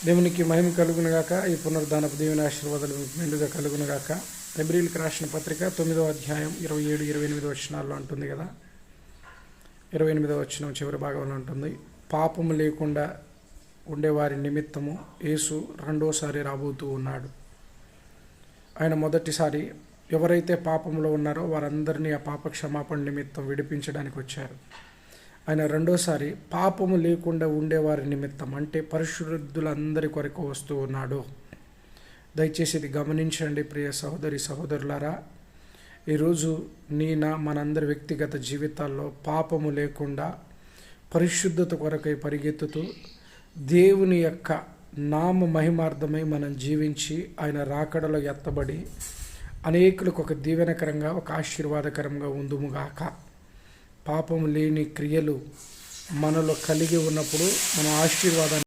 దేవునికి మహిమ కలుగునుగాక. ఈ పునరుద్ధానపు దేవుని ఆశీర్వాదాలు మీకు మెండుగా కలుగునుగాక. హెబ్రీయులకు రాసిన పత్రిక 9వ అధ్యాయం 27, 28 వచనాల్లో ఉంటుంది కదా. 28వ వచనం చివరి భాగంలో ఉంటుంది, పాపము లేకుండా ఉండేవారి నిమిత్తము యేసు రెండోసారి రాబోతూ ఉన్నాడు. ఆయన మొదటిసారి ఎవరైతే పాపంలో ఉన్నారో వారందరినీ ఆ పాప క్షమాపణ నిమిత్తం విడిపించడానికి వచ్చారు. ఆయన రెండోసారి పాపము లేకుండా ఉండేవారి నిమిత్తం, అంటే పరిశుద్ధులందరి కొరకు వస్తూ ఉన్నాడు. దయచేసి ఇది గమనించండి ప్రియ సహోదరి సహోదరులారా. ఈరోజు మనందరి వ్యక్తిగత జీవితాల్లో పాపము లేకుండా పరిశుద్ధత కొరకై పరిగెత్తుతూ దేవుని యొక్క నామ మహిమార్థమై మనం జీవించి ఆయన రాకడలో ఎత్తబడి అనేకులకు ఒక దీవెనకరంగా, ఒక ఆశీర్వాదకరంగా ఉందుముగాక. పాపం లేని క్రియలు మనలో కలిగి ఉన్నప్పుడు మన ఆశీర్వాదాన్ని